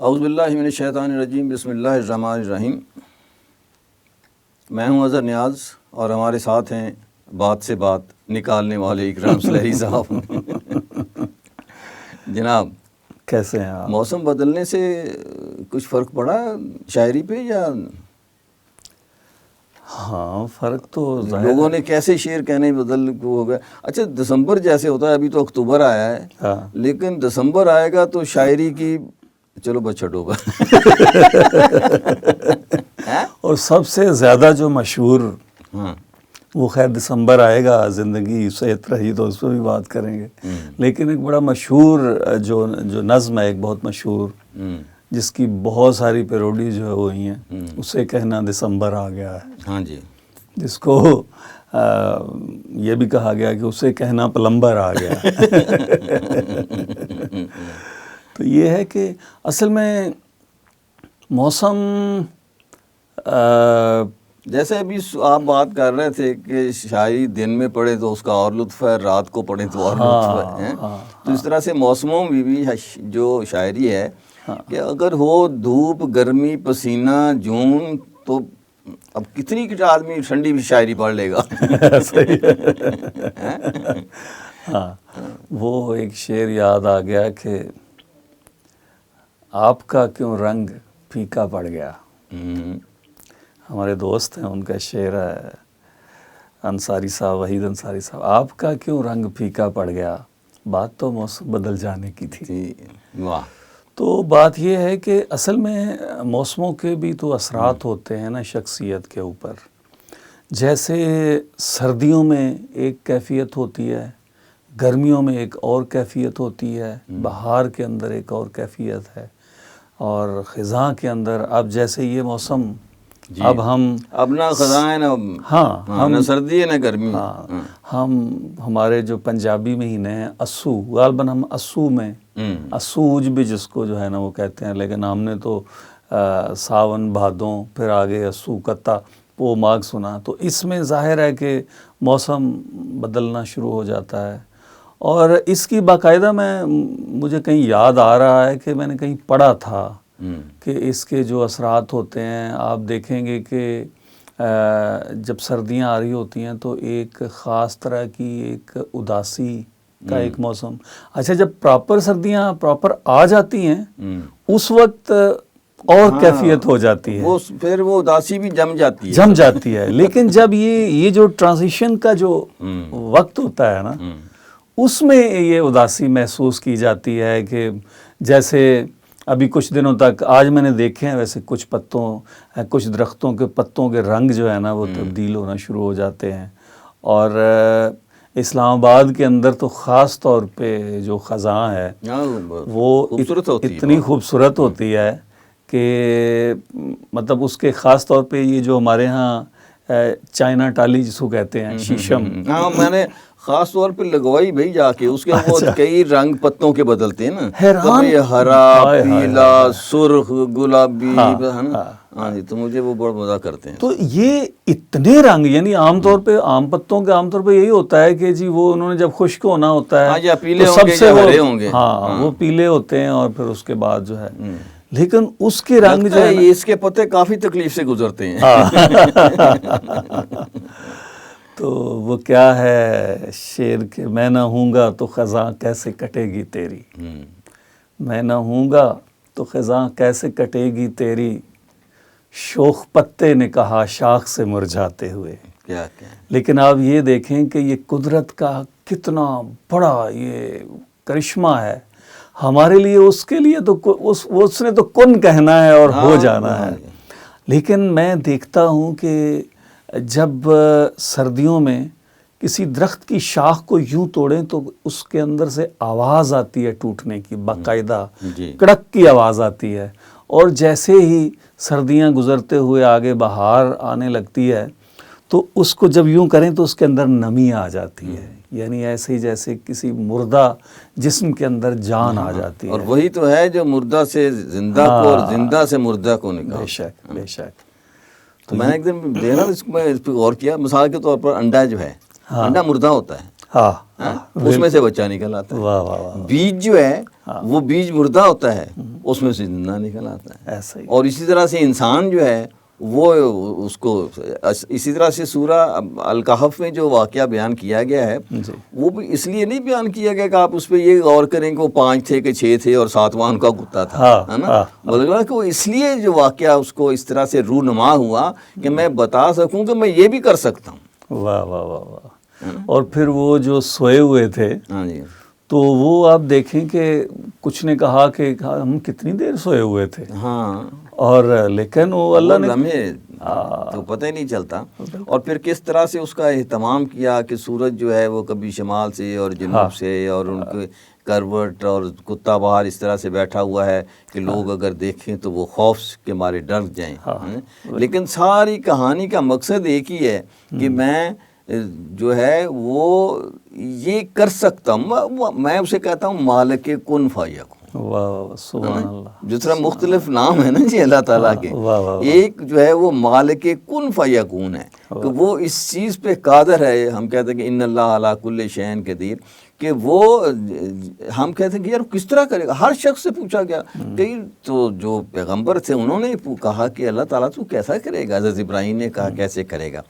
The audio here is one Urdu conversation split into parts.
اعوذ باللہ من الشیطان الرجیم، بسم اللہ الرحمن الرحیم۔ میں ہوں اظہر نیاز اور ہمارے ساتھ ہیں بات سے بات نکالنے والے اکرام سلیری صاحب۔ جناب کیسے ہیں آپ؟ موسم بدلنے سے کچھ فرق پڑا شاعری پہ یا؟ ہاں فرق تو لوگوں نے کیسے شعر کہنے بدل ہو گیا؟ اچھا دسمبر جیسے ہوتا ہے، ابھی تو اکتوبر آیا ہے، ہاں لیکن دسمبر آئے گا تو شاعری کی چلو بس چھٹو گا۔ اور سب سے زیادہ جو مشہور ہاں وہ خیر دسمبر آئے گا، زندگی صحت رہی تو اس پہ بھی بات کریں گے، لیکن ایک بڑا مشہور جو نظم ہے، ایک بہت مشہور جس کی بہت ساری پیروڈی جو ہے ہوئی ہیں، اسے کہنا دسمبر آ گیا ہے، ہاں جی، جس کو یہ بھی کہا گیا کہ اسے کہنا پلمبر آ گیا۔ تو یہ ہے کہ اصل میں موسم جیسے ابھی آپ بات کر رہے تھے کہ شاعری دن میں پڑھے تو اس کا اور لطف ہے، رات کو پڑھے تو اور لطف ہے، تو اس طرح سے موسموں میں بھی جو شاعری ہے کہ اگر ہو دھوپ، گرمی، پسینہ، جون، تو اب کتنی آدمی ٹھنڈی بھی شاعری پڑھ لے گا۔ ہاں وہ ایک شعر یاد آ گیا کہ آپ کا کیوں رنگ پھیکا پڑ گیا۔ ہمارے دوست ہیں، ان کا شعر ہے، انصاری صاحب، وحید انصاری صاحب، آپ کا کیوں رنگ پھیکا پڑ گیا، بات تو موسم بدل جانے کی تھی۔ واہ۔ تو بات یہ ہے کہ اصل میں موسموں کے بھی تو اثرات ہوتے ہیں نا شخصیت کے اوپر۔ جیسے سردیوں میں ایک کیفیت ہوتی ہے، گرمیوں میں ایک اور کیفیت ہوتی ہے، بہار کے اندر ایک اور کیفیت ہے، اور خزاں کے اندر اب جیسے یہ موسم جی، اب نہ خزاں ہے، نہ سردی ہے، نہ گرمی۔ ہمارے جو پنجابی مہینے ہیں اسو، غالباً ہم اسو میں اسوج بھی جس کو جو ہے نا وہ کہتے ہیں، لیکن ہم نے تو ساون، بھادوں، پھر آگے اسو، کتا، پو، ماگھ سنا، تو اس میں ظاہر ہے کہ موسم بدلنا شروع ہو جاتا ہے۔ اور اس کی باقاعدہ مجھے کہیں یاد آ رہا ہے کہ میں نے کہیں پڑھا تھا کہ اس کے جو اثرات ہوتے ہیں، آپ دیکھیں گے کہ جب سردیاں آ رہی ہوتی ہیں تو ایک خاص طرح کی ایک اداسی کا ایک موسم۔ اچھا جب پراپر سردیاں پراپر آ جاتی ہیں اس وقت اور کیفیت ہو جاتی ہے، پھر وہ اداسی بھی جم جاتی ہے۔ لیکن جب یہ جو ٹرانزیشن کا جو وقت ہوتا ہے نا، اس میں یہ اداسی محسوس کی جاتی ہے کہ جیسے ابھی کچھ دنوں تک، آج میں نے دیکھے ہیں ویسے کچھ درختوں کے پتوں کے رنگ جو ہے نا وہ تبدیل ہونا شروع ہو جاتے ہیں، اور اسلام آباد کے اندر تو خاص طور پہ جو خزاں ہے وہ اتنی خوبصورت ہوتی ہے کہ مطلب اس کے خاص طور پہ یہ جو ہمارے ہاں چائنا ٹالی جس کو کہتے ہیں، شیشم، میں نے خاص طور پہ لگوائی بھائی جا کے، اس کے وہ کئی رنگ پتوں کے بدلتے ہیں نا، کبھی ہرا، پیلا، سرخ، گلابی، ہاں جی، تو مجھے وہ بڑا مزہ کرتے ہیں۔ تو یہ اتنے رنگ، یعنی عام طور پہ عام پتوں کے عام طور پہ یہی ہوتا ہے کہ جی وہ انہوں نے جب خشک ہونا ہوتا ہے یا پیلے ہوں گے یا ہرے ہوں گے، ہاں وہ پیلے ہوتے ہیں، اور پھر اس کے بعد جو ہے، لیکن اس کے رنگ جو ہے اس کے پتے کافی تکلیف سے گزرتے ہیں۔ تو وہ کیا ہے شعر کہ میں نہ ہوں گا تو خزاں کیسے کٹے گی تیری، میں نہ ہوں گا تو خزاں کیسے کٹے گی تیری، شوخ پتے نے کہا شاخ سے مرجھاتے ہوئے۔ لیکن آپ یہ دیکھیں کہ یہ قدرت کا کتنا بڑا یہ کرشمہ ہے ہمارے لیے، اس کے لیے تو اس نے تو کن کہنا ہے اور ہو جانا ہے۔ لیکن میں دیکھتا ہوں کہ جب سردیوں میں کسی درخت کی شاخ کو یوں توڑیں تو اس کے اندر سے آواز آتی ہے ٹوٹنے کی، باقاعدہ کڑک کی آواز آتی ہے، اور جیسے ہی سردیاں گزرتے ہوئے آگے بہار آنے لگتی ہے تو اس کو جب یوں کریں تو اس کے اندر نمی آ جاتی ہے، یعنی ایسے ہی جیسے کسی مردہ جسم کے اندر جان آ جاتی ہے۔ اور وہی تو ہے جو مردہ سے زندہ کو اور زندہ سے مردہ کو نکالتا ہے۔ بے شک بے شک۔ تو میں نے ایک دن دیکھا اس پہ غور کیا، مثال کے طور پر انڈا جو ہے، انڈا مردہ ہوتا ہے، اس میں سے بچہ نکل آتا ہے، بیج جو ہے وہ بیج مردہ ہوتا ہے، اس میں سے زندہ نکل آتا ہے. ایسا ہی. اور اسی طرح سے انسان جو ہے وہ اس کو اسی طرح سے سورہ الکہف میں جو واقعہ بیان کیا گیا ہے جی. وہ بھی اس لیے نہیں بیان کیا گیا کہ آپ اس پہ یہ غور کریں کہ وہ 5 تھے کہ 6 تھے اور 7واں ان کا کتا تھا، ہے نا. بلکہ کہ وہ اس لیے جو واقعہ اس کو اس طرح سے رونما ہوا کہ میں بتا سکوں کہ میں یہ بھی کر سکتا ہوں. واہ واہ واہ واہ. اور پھر وہ جو سوئے ہوئے تھے ہاں جی. تو وہ آپ دیکھیں کہ کچھ نے کہا کہ ہم کتنی دیر سوئے ہوئے تھے، ہاں، اور لیکن وہ اللہ نے لمحے تو پتہ ہی نہیں چلتا. اور پھر کس طرح سے اس کا اہتمام کیا کہ سورج جو ہے وہ کبھی شمال سے اور جنوب سے، اور ان کے کروٹ، اور کتا باہر اس طرح سے بیٹھا ہوا ہے کہ لوگ اگر دیکھیں تو وہ خوف کے مارے ڈر جائیں. لیکن ساری کہانی کا مقصد ایک ہی ہے کہ میں جو ہے وہ یہ کر سکتا ہوں. میں اسے کہتا ہوں مالک کن فیکون. واہ سبحان اللہ. جس طرح مختلف نام ہے نا جی اللہ تعالیٰ کے، ایک جو ہے وہ مالک کن فیکون ہے کہ وہ اس چیز پہ قادر ہے. ہم کہتے ہیں کہ ان اللہ علی کل شیء قدیر، کہ وہ ہم کہتے ہیں کہ یار کس طرح کرے گا. ہر شخص سے پوچھا گیا، کئی تو جو پیغمبر تھے انہوں نے کہا کہ اللہ تعالیٰ تو کیسا کرے گا. حضرت ابراہیم نے کہا کیسے کرے گا،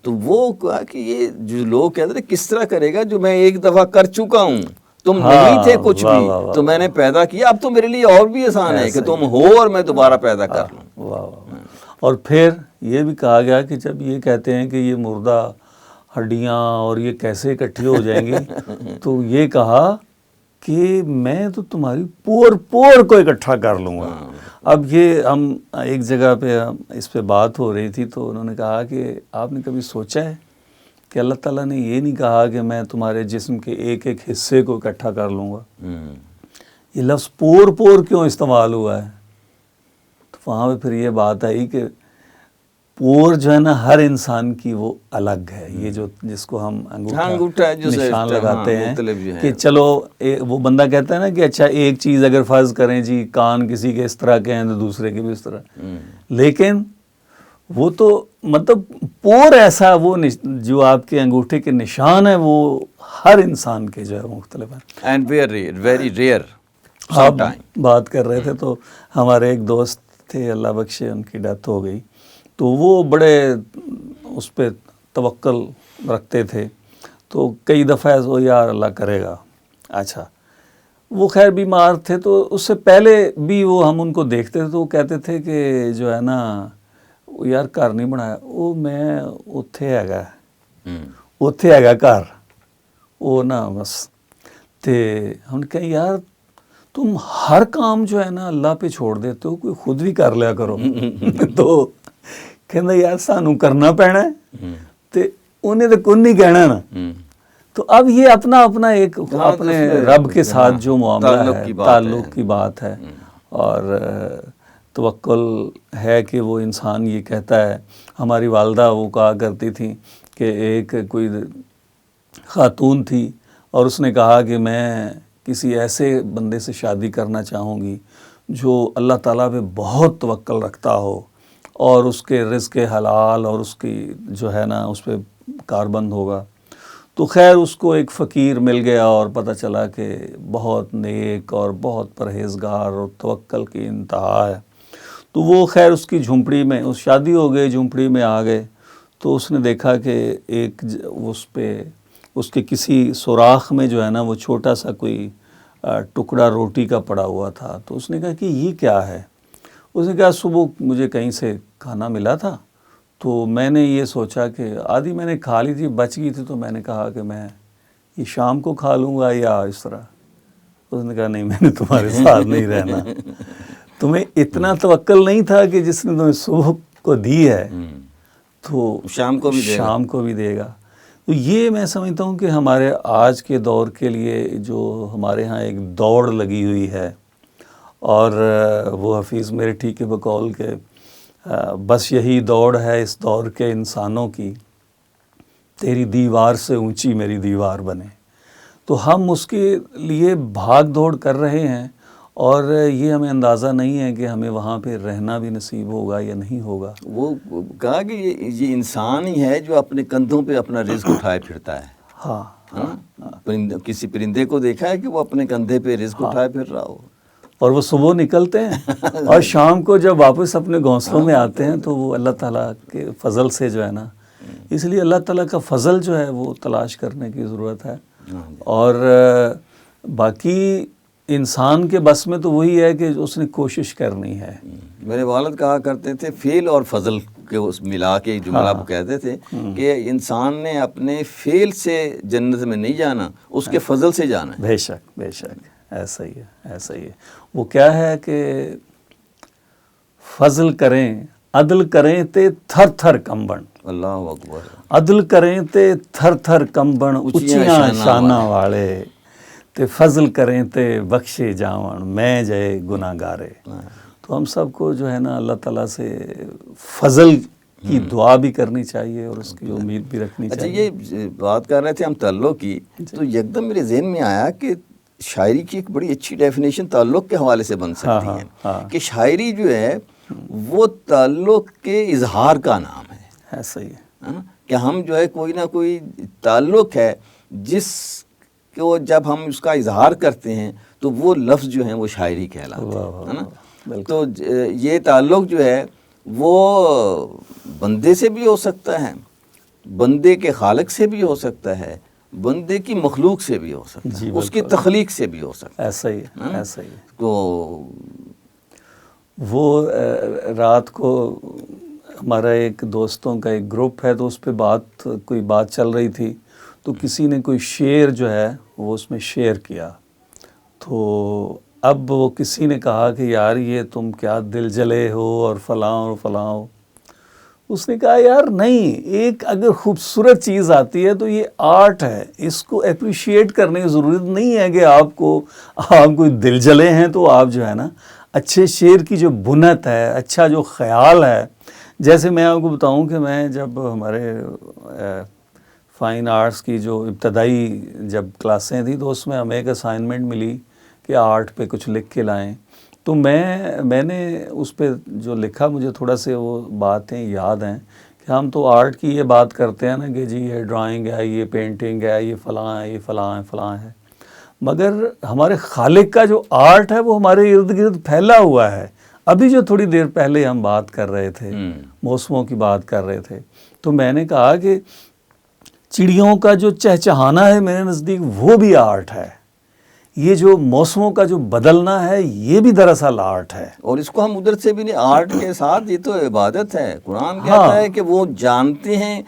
تو وہ کہا کہ یہ جو لوگ کہتے ہیں کس طرح کرے گا جو میں ایک دفعہ کر چکا ہوں. تم نہیں تھے کچھ بھی تو میں نے پیدا کیا، اب تو میرے لیے اور بھی آسان ہے کہ تم ہو اور میں دوبارہ پیدا کر لوں. اور پھر یہ بھی کہا گیا کہ جب یہ کہتے ہیں کہ یہ مردہ ہڈیاں اور یہ کیسے اکٹھی ہو جائیں گی تو یہ کہا کہ میں تو تمہاری پور کو اکٹھا کر لوں گا. اب یہ ہم ایک جگہ پہ اس پہ بات ہو رہی تھی تو انہوں نے کہا کہ آپ نے کبھی سوچا ہے کہ اللہ تعالیٰ نے یہ نہیں کہا کہ میں تمہارے جسم کے ایک ایک حصے کو اکٹھا کر لوں گا. یہ لفظ پور کیوں استعمال ہوا ہے؟ تو وہاں پہ پھر یہ بات آئی کہ پور جو ہے نا ہر انسان کی وہ الگ ہے. یہ جو جس کو ہم انگوٹھا نشان لگاتے ہیں کہ چلو وہ بندہ کہتا ہے نا کہ اچھا ایک چیز اگر فرض کریں جی کان کسی کے اس طرح کے ہیں تو دوسرے کے بھی اس طرح، لیکن وہ تو مطلب پور ایسا وہ جو آپ کے انگوٹھے کے نشان ہے وہ ہر انسان کے جو ہے مختلف ہیں. And very rare. آپ بات کر رہے تھے تو ہمارے ایک دوست تھے اللہ بخشے، ان کی ڈیتھ ہو گئی، تو وہ بڑے اس پہ توکل رکھتے تھے. تو کئی دفعہ وہ یار اللہ کرے گا. اچھا وہ خیر بیمار تھے تو اس سے پہلے بھی وہ ہم ان کو دیکھتے تھے تو وہ کہتے تھے کہ جو ہے نا یار گھر نہیں بنایا، وہ میں اتھے ਹੈਗਾ ਘਰ وہ نا بس. تے ہم نے کہا یار تم ہر کام جو ہے نا اللہ پہ چھوڑ دیتے ہو، کوئی خود بھی کر لیا کرو. تو کہنا یار سانو کرنا پینا ہے تے انہیں تو کون نہیں کہنا نا. تو اب یہ اپنا ایک اپنے رب کے ساتھ جو معاملہ ہے تعلق کی بات ہے. اور توکل ہے کہ وہ انسان یہ کہتا ہے. ہماری والدہ وہ کہا کرتی تھیں کہ ایک کوئی خاتون تھی اور اس نے کہا کہ میں کسی ایسے بندے سے شادی کرنا چاہوں گی جو اللہ تعالیٰ پہ بہت توکل رکھتا ہو اور اس کے رزق حلال اور اس کی جو ہے نا اس پہ کاربند ہوگا. تو خیر اس کو ایک فقیر مل گیا اور پتہ چلا کہ بہت نیک اور بہت پرہیزگار اور توکل کی انتہا ہے. تو وہ خیر اس کی جھونپڑی میں اس شادی ہو گئی، جھونپڑی میں آ گئے تو اس نے دیکھا کہ ایک اس پہ اس کے کسی سوراخ میں جو ہے نا وہ چھوٹا سا کوئی ٹکڑا روٹی کا پڑا ہوا تھا. تو اس نے کہا کہ یہ کیا ہے؟ اس نے کہا صبح مجھے کہیں سے کھانا ملا تھا تو میں نے یہ سوچا کہ آدھی میں نے کھا لی تھی، بچ گئی تھی، تو میں نے کہا کہ میں یہ شام کو کھا لوں گا یا اس طرح. اس نے کہا نہیں میں نے تمہارے ساتھ نہیں رہنا. تمہیں اتنا توکل نہیں تھا کہ جس نے تمہیں صبح کو دی ہے تو شام کو بھی دے گا. تو یہ میں سمجھتا ہوں کہ ہمارے آج کے دور کے لیے جو ہمارے ہاں ایک دوڑ لگی ہوئی ہے، اور وہ حفیظ میرٹھی کے بقول کے بس یہی دوڑ ہے اس دور کے انسانوں کی، تیری دیوار سے اونچی میری دیوار بنے. تو ہم اس کے لیے بھاگ دوڑ کر رہے ہیں اور یہ ہمیں اندازہ نہیں ہے کہ ہمیں وہاں پہ رہنا بھی نصیب ہوگا یا نہیں ہوگا. وہ کہا کہ یہ انسان ہی ہے جو اپنے کندھوں پہ اپنا رزق اٹھائے پھرتا ہے. ہاں کسی پرندے کو دیکھا ہے کہ وہ اپنے کندھے پہ رزق اٹھائے پھر رہا ہو؟ اور وہ صبح نکلتے ہیں اور شام کو جب واپس اپنے گھونسلوں میں آتے ہیں تو وہ اللہ تعالیٰ کے فضل سے جو ہے نا، اس لیے اللہ تعالیٰ کا فضل جو ہے وہ تلاش کرنے کی ضرورت ہے. اور باقی انسان کے بس میں تو وہی ہے کہ اس نے کوشش کرنی ہے. میرے والد کہا کرتے تھے فعل اور فضل کے اس ملا کے جملہ وہ کہتے تھے کہ انسان نے اپنے فعل سے جنت میں نہیں جانا، اس کے فضل سے جانا ہے. بے شک بے شک، ایسا ہی ہے ایسا ہی ہے. وہ کیا ہے کہ فضل کریں عدل کریں تے تھر تھر کمبن. اللہ اکبر. عدل کریں تے تھر تھر کمبن اچیاں شانہ والے، تے فضل کریں تے بخشے جاون میں جائے گناہ گارے. تو ہم سب کو جو ہے نا اللہ تعالیٰ سے فضل کی دعا بھی کرنی چاہیے اور اس کی امید بھی رکھنی چاہیے. اچھا، یہ بات کر رہے تھے ہم تعلق کی، تو یکدم میرے ذہن میں آیا کہ شاعری کی ایک بڑی اچھی ڈیفینیشن تعلق کے حوالے سے بن سکتی ہے کہ شاعری جو ہے وہ تعلق کے اظہار کا نام ہے. ایسا ہی ہے کہ ہم جو ہے کوئی نہ کوئی تعلق ہے جس کو جب ہم اس کا اظہار کرتے ہیں تو وہ لفظ جو ہیں وہ شاعری کہلاتے ہیں، ہے نا. تو یہ تعلق جو ہے وہ بندے سے بھی ہو سکتا ہے، بندے کے خالق سے بھی ہو سکتا ہے، بندے کی مخلوق سے بھی ہو سکتا ہے، اس کی تخلیق سے بھی ہو سکتا ہے. ایسا ہی ہے ایسا ہی ہے. تو وہ رات کو ہمارا ایک دوستوں کا ایک گروپ ہے، تو اس پہ کوئی بات چل رہی تھی، تو کسی نے کوئی شعر جو ہے وہ اس میں شیئر کیا. تو اب وہ کسی نے کہا کہ یار یہ تم کیا دل جلے ہو اور فلاں اور فلاں ہو. اس نے کہا یار نہیں، ایک اگر خوبصورت چیز آتی ہے تو یہ آرٹ ہے، اس کو اپریشیٹ کرنے کی ضرورت نہیں ہے کہ آپ کوئی دل جلے ہیں تو آپ جو ہے نا اچھے شعر کی جو بنت ہے، اچھا جو خیال ہے. جیسے میں آپ کو بتاؤں کہ میں جب ہمارے فائن آرٹس کی جو ابتدائی جب کلاسیں تھیں تو اس میں ہمیں ایک اسائنمنٹ ملی کہ آرٹ پہ کچھ لکھ کے لائیں. تو میں نے اس پہ جو لکھا، مجھے تھوڑا سے وہ باتیں یاد ہیں کہ ہم تو آرٹ کی یہ بات کرتے ہیں نا کہ جی یہ ڈرائنگ ہے، یہ پینٹنگ ہے، یہ فلاں ہے، یہ فلاں ہے فلاں ہے، مگر ہمارے خالق کا جو آرٹ ہے وہ ہمارے ارد گرد پھیلا ہوا ہے. ابھی جو تھوڑی دیر پہلے ہم بات کر رہے تھے، موسموں کی بات کر رہے تھے، تو میں نے کہا کہ چڑیوں کا جو چہچہانا ہے میرے نزدیک وہ بھی آرٹ ہے. یہ جو موسموں کا جو بدلنا ہے یہ بھی دراصل آرٹ ہے. اور اس کو ہم ادھر سے بھی نہیں، آرٹ کے ساتھ یہ تو عبادت ہے. قرآن کہتا ہے کہ وہ جانتے ہیں،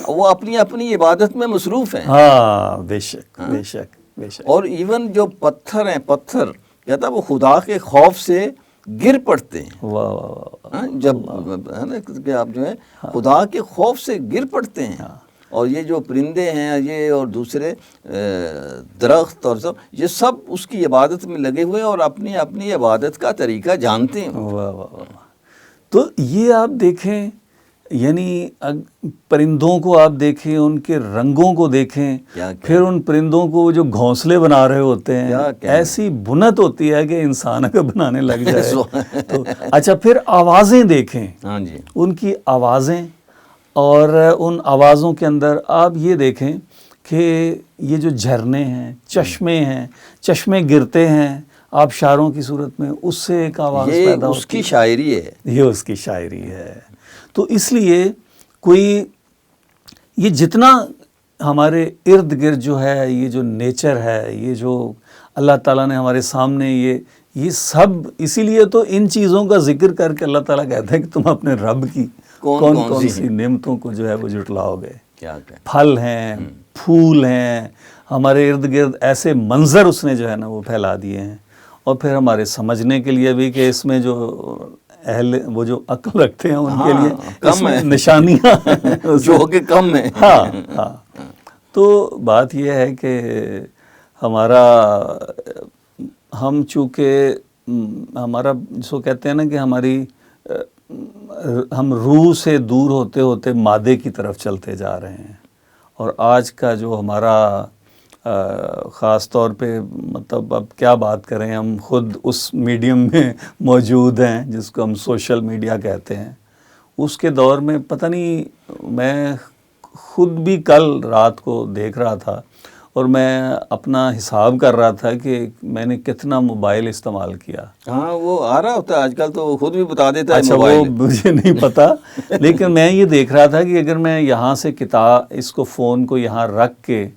وہ اپنی اپنی عبادت میں مصروف ہیں. ہاں بے شک بے شک بے شک. اور ایون جو پتھر ہیں، پتھر کہتا ہے وہ خدا کے خوف سے گر پڑتے ہیں. واہ واہ. جب ہے نا کہ آپ جو ہے خدا کے خوف سے گر پڑتے ہیں. اور یہ جو پرندے ہیں یہ اور دوسرے درخت اور یہ سب اس کی عبادت میں لگے ہوئے اور اپنی اپنی عبادت کا طریقہ جانتے ہیں. واہ واہ. تو یہ آپ دیکھیں، یعنی پرندوں کو آپ دیکھیں، ان کے رنگوں کو دیکھیں، پھر ان پرندوں کو جو گھونسلے بنا رہے ہوتے ہیں، ایسی بنت ہوتی ہے کہ انسان اگر بنانے لگ جائے تو. اچھا، پھر آوازیں دیکھیں، ان کی آوازیں، اور ان آوازوں کے اندر آپ یہ دیکھیں کہ یہ جو جھرنے ہیں، چشمے گرتے ہیں آبشاروں کی صورت میں، اس سے ایک آواز پیدا ہوتی ہے. یہ اس کی شاعری ہے، یہ اس کی شاعری ہے. تو اس لیے یہ جتنا ہمارے ارد گرد جو ہے، یہ جو نیچر ہے، یہ جو اللہ تعالیٰ نے ہمارے سامنے یہ سب، اسی لیے تو ان چیزوں کا ذکر کر کے اللہ تعالیٰ کہتا ہے کہ تم اپنے رب کی کون سی نعمتوں کو جو ہے وہ جھٹلاؤ گے. پھل ہیں، پھول ہیں، ہمارے ارد گرد ایسے منظر اس نے جو ہے نا وہ پھیلا دیے ہیں. اور پھر ہمارے سمجھنے کے لیے بھی کہ اس میں جو وہ جو عقل رکھتے ہیں ان کے لیے کم ہے نشانیاں جو کہ کم ہے. ہاں. تو بات یہ ہے کہ ہم چونکہ ہمارا جسو کہتے ہیں نا کہ ہم روح سے دور ہوتے ہوتے مادے کی طرف چلتے جا رہے ہیں. اور آج کا جو ہمارا خاص طور پہ مطلب اب کیا بات کریں، ہم خود اس میڈیم میں موجود ہیں جس کو ہم سوشل میڈیا کہتے ہیں. اس کے دور میں پتہ نہیں، میں خود بھی کل رات کو دیکھ رہا تھا اور میں اپنا حساب کر رہا تھا کہ میں نے کتنا موبائل استعمال کیا. ہاں وہ آ رہا ہوتا ہے آج کل تو خود بھی بتا دیتا ہے اچھا موبائل. وہ مجھے نہیں پتا لیکن میں یہ دیکھ رہا تھا کہ اگر میں یہاں سے کتاب اس کو فون کو یہاں رکھ کے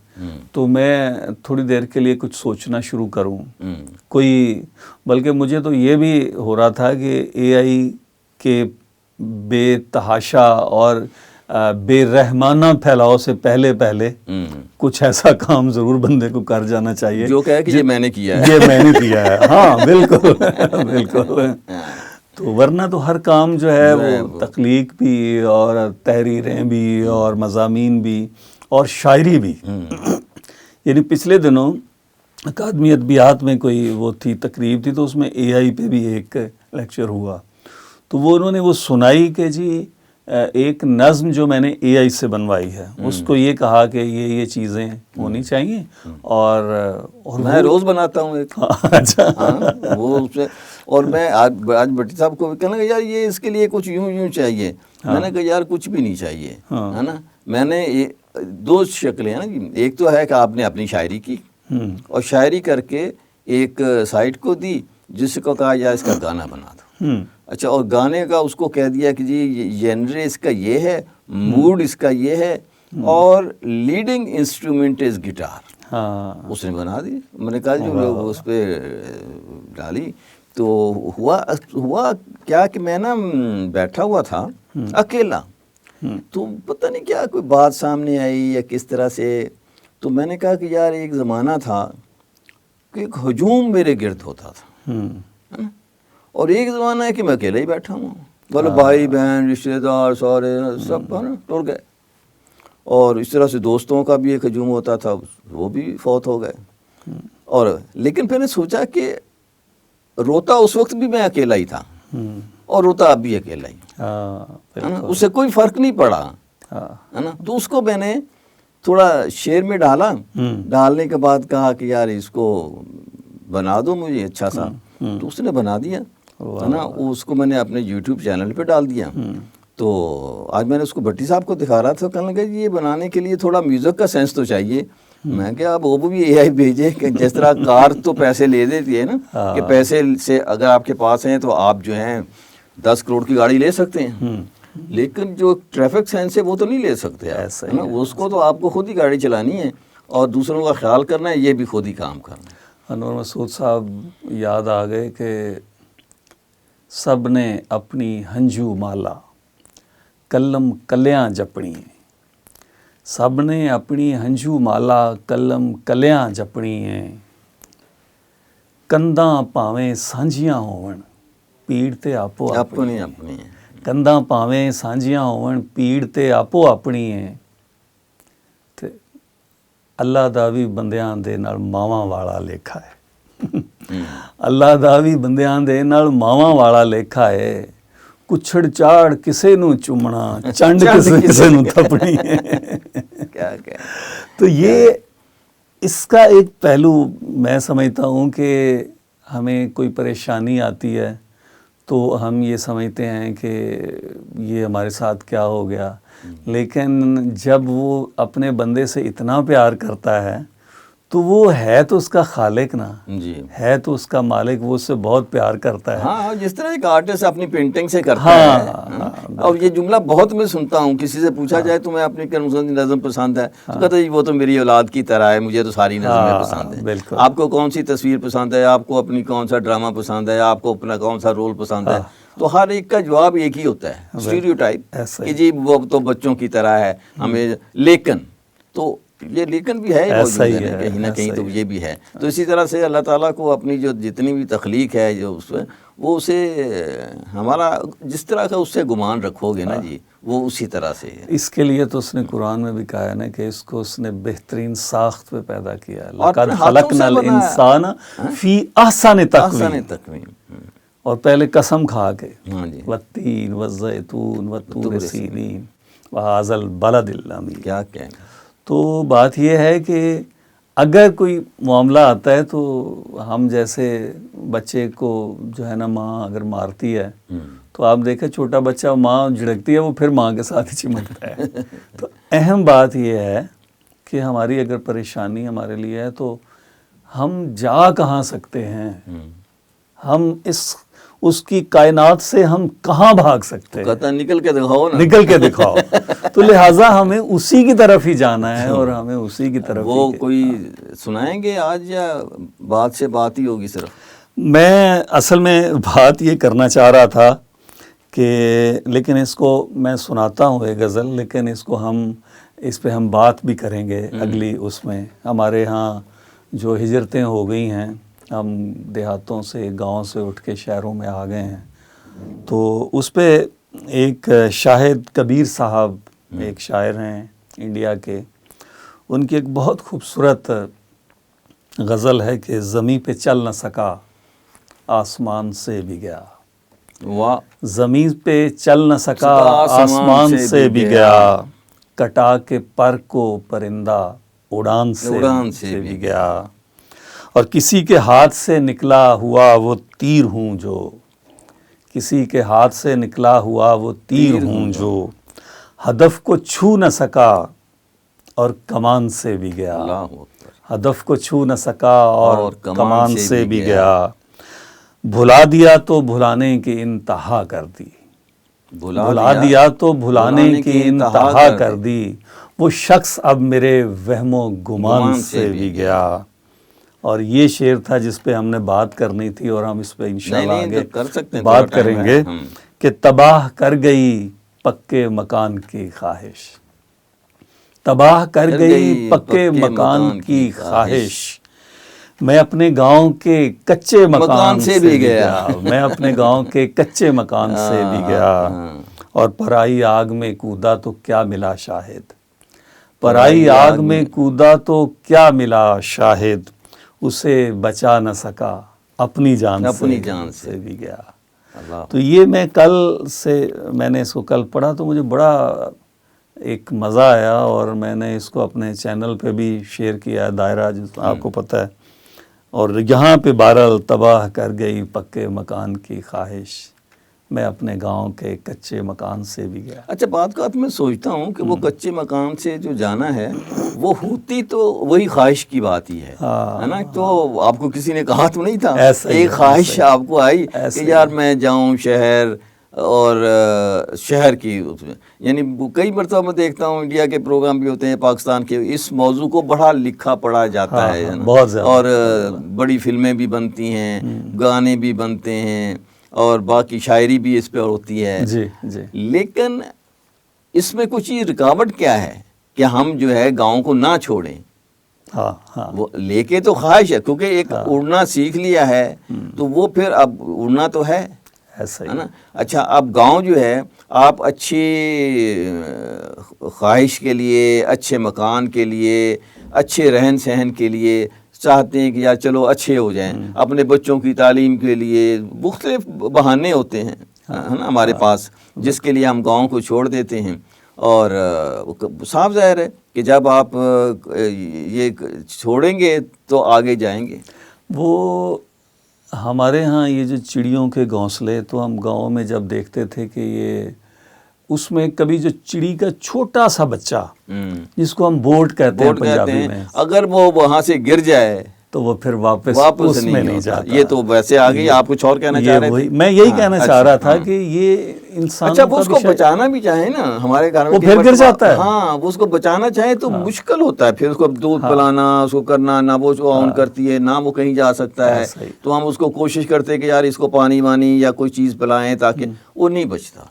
تو میں تھوڑی دیر کے لیے کچھ سوچنا شروع کروں کوئی، بلکہ مجھے تو یہ بھی ہو رہا تھا کہ اے آئی کے بے تحاشا اور بے رحمانہ پھیلاؤ سے پہلے کچھ ایسا کام ضرور بندے کو کر جانا چاہیے جو کہے کہ یہ میں نے کیا ہے. یہ میں نے کیا ہے. ہاں بالکل بالکل. تو ورنہ تو ہر کام جو ہے وہ تخلیق بھی اور تحریریں بھی اور مضامین بھی اور شاعری بھی. یعنی پچھلے دنوں اکادمی ادبیات میں کوئی وہ تھی تقریب تھی تو اس میں اے آئی پہ بھی ایک لیکچر ہوا تو وہ انہوں نے وہ سنائی کہ جی ایک نظم جو میں نے اے آئی سے بنوائی ہے اس کو یہ کہا کہ یہ چیزیں ہونی چاہیے اور میں روز بناتا ہوں ایک. اچھا وہ اس سے اور میں آج بھٹی صاحب کو کہنے لگا یار یہ اس کے لیے کچھ یوں چاہیے. میں نے کہا یار کچھ بھی نہیں چاہیے ہے نا. میں نے دو شکلیں ہیں نا جی. ایک تو ہے کہ آپ نے اپنی شاعری کی اور شاعری کر کے ایک سائٹ کو دی جس کو کہا یا اس کا گانا بنا دو. اچھا اور گانے کا اس کو کہہ دیا کہ جی جنرے اس کا یہ ہے، موڈ اس کا یہ ہے اور لیڈنگ انسٹرومنٹ از گٹار. اس نے بنا دی. میں نے کہا جو اس پہ ڈالی تو ہوا کیا کہ میں نا بیٹھا ہوا تھا اکیلا تو پتہ نہیں کیا کوئی بات سامنے آئی یا کس طرح سے. تو میں نے کہا کہ یار ایک زمانہ تھا کہ ایک ہجوم میرے گرد ہوتا تھا اور ایک زمانہ ہے کہ میں اکیلا ہی بیٹھا ہوں. بولے بھائی بہن رشتے دار سارے سب ٹر گئے. اور اس طرح سے دوستوں کا بھی ایک ہجوم ہوتا تھا وہ بھی فوت ہو گئے. اور لیکن پھر نے سوچا کہ روتا اس وقت بھی میں اکیلا ہی تھا اور روتا اب بھی اکیلا ہی. اس سے کوئی فرق نہیں پڑا ہے نا. تو اس کو میں نے تھوڑا شعر میں ڈالا. ڈالنے کے بعد کہا کہ یار اس کو بنا دو مجھے اچھا سا. تو اس نے بنا دیا ہے نا. اس کو میں نے اپنے یوٹیوب چینل پہ ڈال دیا. تو آج میں نے اس کو بھٹی صاحب کو دکھا رہا تھا. کہنے لگا یہ بنانے کے لیے تھوڑا میوزک کا سینس تو چاہیے. میں کہ آپ وہ بھی اے آئی بھیجیں کہ جس طرح کار تو پیسے لے دیتی ہے نا کہ پیسے سے اگر آپ کے پاس ہیں تو آپ جو ہیں 10 کروڑ کی گاڑی لے سکتے ہیں لیکن جو ٹریفک سینس ہے وہ تو نہیں لے سکتے ایسا ہے نا. اس کو تو آپ کو خود ہی گاڑی چلانی ہے اور دوسروں کا خیال کرنا ہے. یہ بھی خود ہی کام کرنا ہے. انور مسعود صاحب یاد آ گئے کہ سب نے اپنی ہنجو مالا کلم کلیاں جپڑی ہیں. سب نے اپنی ہنجو مالا کلم کلیاں جپڑی ہیں. کنداں پاویں سانجیاں ہون پیڑ تے آپو اپنی ہیں. کنداں پاویں سانجیاں ہون پیڑ تے آپو اپنی ہیں. تے اللہ دا وی بندیاں دے نال ماواں والا لیکھا ہے. اللہ دا وی بندیاں دے نال ماواں والا لیکھا ہے. کچھڑ چاڑ کسے نو چومنا چنڈ کسے نو تھپنی ہے. تو یہ اس کا ایک پہلو میں سمجھتا ہوں کہ ہمیں کوئی پریشانی آتی ہے تو ہم یہ سمجھتے ہیں کہ یہ ہمارے ساتھ کیا ہو گیا. لیکن جب وہ اپنے بندے سے اتنا پیار کرتا ہے تو وہ ہے تو اس کا خالق نا جی ہے تو اس کا مالک. وہ اس سے بہت پیار کرتا ہے. ہاں جس طرح ایک آرٹسٹ اپنی پینٹنگ سے کرتا ہے. اور یہ جملہ بہت میں سنتا ہوں. کسی سے پوچھا جائے تو میں اپنی نظم پسند ہے تو کہتا ہے وہ تو میری اولاد کی طرح ہے مجھے تو ساری نظمیں پسند ہیں. آپ کو کون سی تصویر پسند ہے؟ آپ کو اپنی کون سا ڈرامہ پسند ہے؟ آپ کو اپنا کون سا رول پسند ہے؟ تو ہر ایک کا جواب ایک ہی ہوتا ہے اسٹیریوٹائپ کہ جی وہ تو بچوں کی طرح ہے ہمیں. لیکن تو یہ لیکن بھی ہے کہیں نہ کہیں تو یہ بھی ہے. تو اسی طرح سے اللہ تعالیٰ کو اپنی جو جتنی بھی تخلیق ہے جو اس میں وہ اسے ہمارا جس طرح کا اس سے گمان رکھو گے نا جی وہ اسی طرح سے ہے. اس کے لیے تو اس نے قرآن میں بھی کہا ہے نا کہ اس کو اس نے بہترین ساخت پہ پیدا کیا ہے. لقد خلقنا الانسان فی احسن تقویم. اور پہلے قسم کھا کے والتین والزیتون والطور سینین وہذا البلد الامین. کیا کہیں. تو بات یہ ہے کہ اگر کوئی معاملہ آتا ہے تو ہم جیسے بچے کو جو ہے نا ماں اگر مارتی ہے تو آپ دیکھیں چھوٹا بچہ ماں جھڑکتی ہے وہ پھر ماں کے ساتھ ہی چمٹتا ہے. تو اہم بات یہ ہے کہ ہماری اگر پریشانی ہمارے لیے ہے تو ہم جا کہاں سکتے ہیں، ہم اس کی کائنات سے ہم کہاں بھاگ سکتے ہیں؟ کہتا نکل کے دکھاؤ نا، نکل کے دکھاؤ. تو لہٰذا ہمیں اسی کی طرف ہی جانا ہے اور ہمیں اسی کی طرف وہ کوئی سنائیں گے آج یا بات سے بات ہی ہوگی صرف؟ میں اصل میں بات یہ کرنا چاہ رہا تھا کہ لیکن اس کو میں سناتا ہوں ایک غزل، لیکن اس پہ ہم بات بھی کریں گے اگلی اس میں. ہمارے ہاں جو ہجرتیں ہو گئی ہیں، ہم دیہاتوں سے گاؤں سے اٹھ کے شہروں میں آ گئے ہیں، تو اس پہ ایک شاہد کبیر صاحب ایک شاعر ہیں انڈیا کے، ان کی ایک بہت خوبصورت غزل ہے کہ زمیں پہ چل نہ سکا آسمان سے بھی گیا. واہ. زمین پہ چل نہ سکا آسمان سے بھی گیا، کٹا کے پر کو پرندہ اڑان سے بھی گیا. اور کسی کے ہاتھ سے نکلا ہوا وہ تیر ہوں جو، کسی کے ہاتھ سے نکلا ہوا وہ تیر ہوں جو، ہدف کو چھو نہ سکا اور کمان سے بھی گیا. ہدف کو چھو نہ سکا اور کمان سے بھی گیا. بھلا دیا تو بھلانے کی انتہا کر دی، بھلا دیا تو بھلانے کی انتہا کر دی. وہ شخص اب میرے وہم و گمان سے بھی گیا. اور یہ شعر تھا جس پہ ہم نے بات کرنی تھی، اور ہم اس پہ انشاءاللہ آگے بات کریں گے کہ تباہ کر گئی پکے مکان کی خواہش، تباہ کر گئی پکے مکان کی خواہش. میں اپنے گاؤں کے کچے مکان سے بھی گیا، میں اپنے گاؤں کے کچے مکان سے بھی گیا. اور پرائی آگ میں کودا تو کیا ملا شاہد، پرائی آگ میں کودا تو کیا ملا شاہد. اسے بچا نہ سکا اپنی جان سے بھی گیا. تو یہ میں نے اس کو کل پڑھا تو مجھے بڑا ایک مزہ آیا، اور میں نے اس کو اپنے چینل پہ بھی شیئر کیا ہے، دائرہ جس آپ کو پتہ ہے. اور یہاں پہ بہرحال تباہ کر گئی پکے مکان کی خواہش، میں اپنے گاؤں کے کچے مکان سے بھی گیا. اچھا، بات میں سوچتا ہوں کہ وہ کچے مکان سے جو جانا ہے وہ ہوتی تو وہی خواہش کی بات ہی ہے نا. تو آپ کو کسی نے کہا تو نہیں تھا، ایک خواہش آپ کو آئی کہ یار میں جاؤں شہر، اور شہر کی یعنی کئی مرتبہ میں دیکھتا ہوں انڈیا کے پروگرام بھی ہوتے ہیں، پاکستان کے، اس موضوع کو بڑا لکھا پڑھا جاتا ہے بہت زیادہ، اور بڑی فلمیں بھی بنتی ہیں، گانے بھی بنتے ہیں، اور باقی شاعری بھی اس پہ ہوتی ہے. جی جی. لیکن اس میں کچھ یہ رکاوٹ کیا ہے کہ ہم جو ہے گاؤں کو نہ چھوڑیں؟ وہ لے کے تو خواہش ہے، کیونکہ ایک اڑنا سیکھ لیا ہے تو وہ پھر اب اڑنا تو ہے نا. اچھا، اب گاؤں جو ہے آپ اچھی خواہش کے لیے، اچھے مکان کے لیے، اچھے رہن سہن کے لیے چاہتے ہیں کہ یار چلو اچھے ہو جائیں، اپنے بچوں کی تعلیم کے لیے مختلف بہانے ہوتے ہیں نا ہمارے پاس، جس کے لیے ہم گاؤں کو چھوڑ دیتے ہیں. اور صاف ظاہر ہے کہ جب آپ یہ چھوڑیں گے تو آگے جائیں گے. وہ ہمارے ہاں یہ جو چڑیوں کے گھونسلے، تو ہم گاؤں میں جب دیکھتے تھے کہ یہ اس میں کبھی جو چڑی کا چھوٹا سا بچہ جس کو ہم بوٹ کہتے ہیں پنجابی میں، اگر وہ وہاں سے گر جائے تو وہ پھر واپس اس میں نہیں جاتا. یہ تو ویسے آگے آپ کچھ اور کہنا چاہ رہے تھے؟ میں یہی کہنا چاہ رہا تھا کہ یہ انسان، اچھا وہ اس کو بچانا بھی چاہے نا، ہمارے گھر میں وہ پھر گر جاتا ہے. ہاں، وہ اس کو بچانا چاہے تو مشکل ہوتا ہے، پھر اس کو دودھ پلانا، اس کو کرنا، نہ وہ آن کرتی ہے، نہ وہ کہیں جا سکتا ہے. تو ہم اس کو کوشش کرتے ہیں کہ یار اس کو پانی وانی یا کوئی چیز پلائیں تاکہ وہ نہیں بچتا.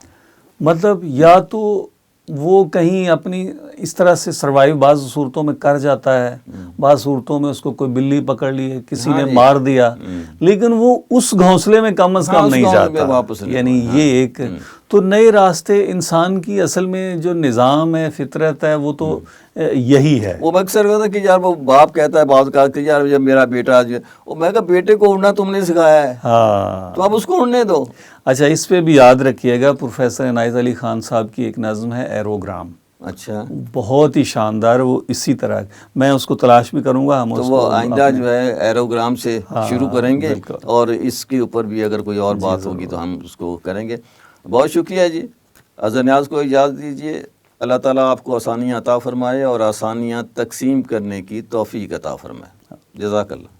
مطلب یا تو وہ کہیں اپنی اس طرح سے سروائیو بعض صورتوں میں کر جاتا ہے، بعض صورتوں میں اس کو کوئی بلی پکڑ لی ہے، کسی نے مار دیا، لیکن وہ اس گھونسلے میں کم از کم نہیں جاتا. یعنی یہ ایک تو نئے راستے انسان کی اصل میں جو نظام ہے، فطرت ہے، وہ تو یہی ہے. وہ اکثر کہتا ہے کہ یار وہ باپ کہتا ہے بعض کا کہ یار جب میرا بیٹا جو میں کہا بیٹے کو اڑنا تم نے سکھایا ہے، تو اب اس کو اڑنے دو. اچھا، اس پہ بھی یاد رکھیے گا، پروفیسر عنایت علی خان صاحب کی ایک نظم ہے ایروگرام. اچھا، بہت ہی شاندار. وہ اسی طرح میں اس کو تلاش بھی کروں گا. ہم تو وہ آئندہ جو ہے ایروگرام سے شروع کریں گے، اور اس کے اوپر بھی اگر کوئی اور بات ہوگی تو ہم اس کو کریں گے. بہت شکریہ جی. اظہر نیاز کو اجازت دیجیے. اللہ تعالیٰ آپ کو آسانیاں عطا فرمائے اور آسانیاں تقسیم کرنے کی توفیق عطا فرمائے. جزاک اللہ.